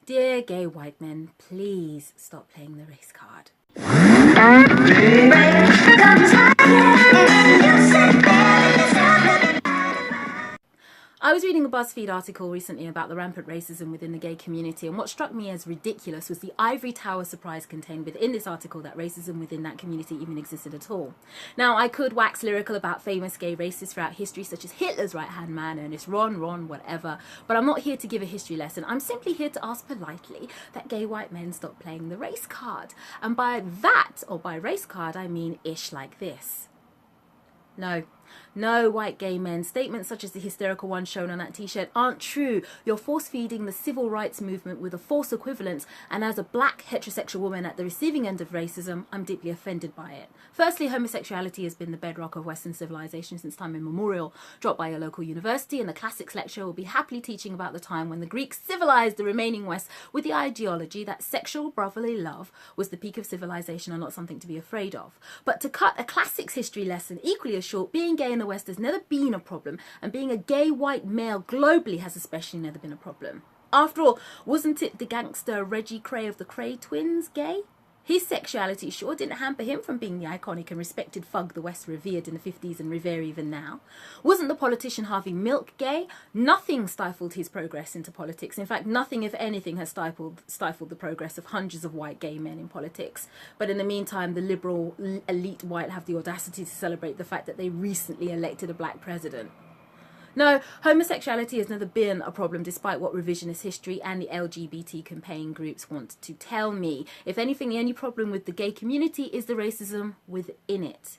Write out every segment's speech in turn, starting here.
Dear gay white men, please stop playing the race card. I was reading a BuzzFeed article recently about the rampant racism within the gay community, and what struck me as ridiculous was the ivory tower surprise contained within this article that racism within that community even existed at all. Now, I could wax lyrical about famous gay racists throughout history, such as Hitler's right-hand man, Ernest Ron, whatever, but I'm not here to give a history lesson. I'm simply here to ask politely that gay white men stop playing the race card. And by that, or by race card, I mean ish like this. No, white gay men, statements such as the hysterical one shown on that t-shirt aren't true. You're force-feeding the civil rights movement with a false equivalence, and as a black heterosexual woman at the receiving end of racism, I'm deeply offended by it. Firstly, homosexuality has been the bedrock of Western civilization since time immemorial, dropped by a local university, and the classics lecturer will be happily teaching about the time when the Greeks civilized the remaining West with the ideology that sexual brotherly love was the peak of civilization and not something to be afraid of. But to cut a classics history lesson equally as short, being gay in the West has never been a problem, and being a gay white male globally has especially never been a problem. After all, wasn't it the gangster Reggie Cray of the Cray twins gay? His sexuality sure didn't hamper him from being the iconic and respected thug the West revered in the 50s and revere even now. Wasn't the politician Harvey Milk gay? Nothing stifled his progress into politics. In fact, nothing, if anything, has stifled the progress of hundreds of white gay men in politics. But in the meantime, the liberal elite white have the audacity to celebrate the fact that they recently elected a black president. No, homosexuality has never been a problem, despite what revisionist history and the LGBT campaign groups want to tell me. If anything, the only problem with the gay community is the racism within it.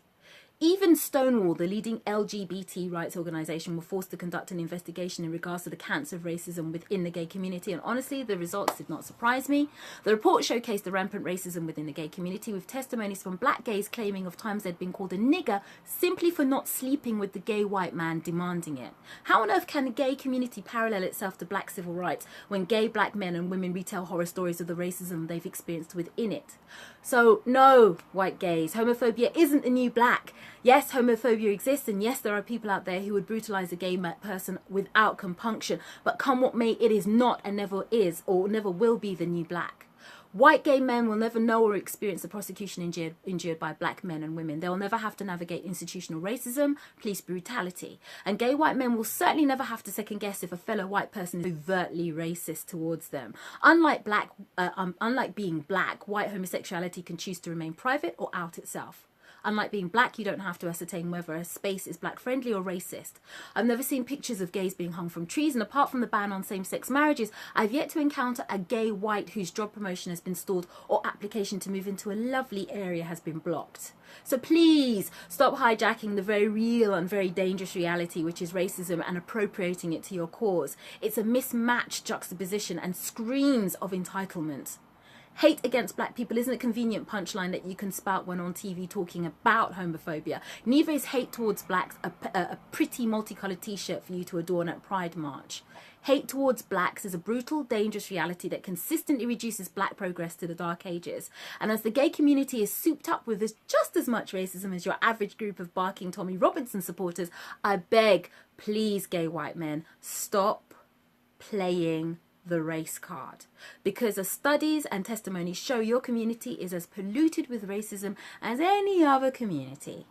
Even Stonewall, the leading LGBT rights organisation, were forced to conduct an investigation in regards to the cancer of racism within the gay community, and honestly, the results did not surprise me. The report showcased the rampant racism within the gay community, with testimonies from black gays claiming of times they'd been called a nigger simply for not sleeping with the gay white man demanding it. How on earth can the gay community parallel itself to black civil rights when gay black men and women retell horror stories of the racism they've experienced within it? So, no, white gays, homophobia isn't the new black. Yes, homophobia exists, and yes, there are people out there who would brutalise a gay person without compunction, but come what may, it is not and never is or never will be the new black. White gay men will never know or experience the persecution endured by black men and women. They will never have to navigate institutional racism, police brutality. And gay white men will certainly never have to second guess if a fellow white person is overtly racist towards them. Unlike being black, white homosexuality can choose to remain private or out itself. Unlike being black, you don't have to ascertain whether a space is black friendly or racist. I've never seen pictures of gays being hung from trees, and apart from the ban on same-sex marriages, I've yet to encounter a gay white whose job promotion has been stalled or application to move into a lovely area has been blocked. So please stop hijacking the very real and very dangerous reality which is racism and appropriating it to your cause. It's a mismatched juxtaposition and screams of entitlement. Hate against black people isn't a convenient punchline that you can spout when on TV talking about homophobia. Neither is hate towards blacks a pretty multicoloured t-shirt for you to adorn at Pride March. Hate towards blacks is a brutal, dangerous reality that consistently reduces black progress to the dark ages. And as the gay community is souped up with just as much racism as your average group of barking Tommy Robinson supporters, I beg, please, gay white men, stop playing the race card, because as studies and testimonies show, your community is as polluted with racism as any other community.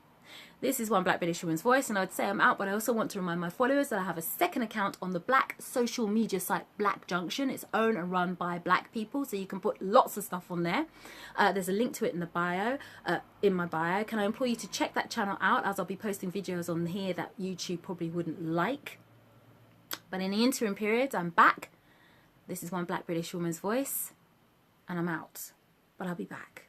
This is one Black British Woman's Voice, and I would say I'm out, but I also want to remind my followers that I have a second account on the black social media site Black Junction. It's owned and run by black people, so you can put lots of stuff on there. There's a link to it in the bio, in my bio. Can I implore you to check that channel out, as I'll be posting videos on here that YouTube probably wouldn't like. But in the interim period, I'm back. This is one Black British Woman's Voice, and I'm out, but I'll be back.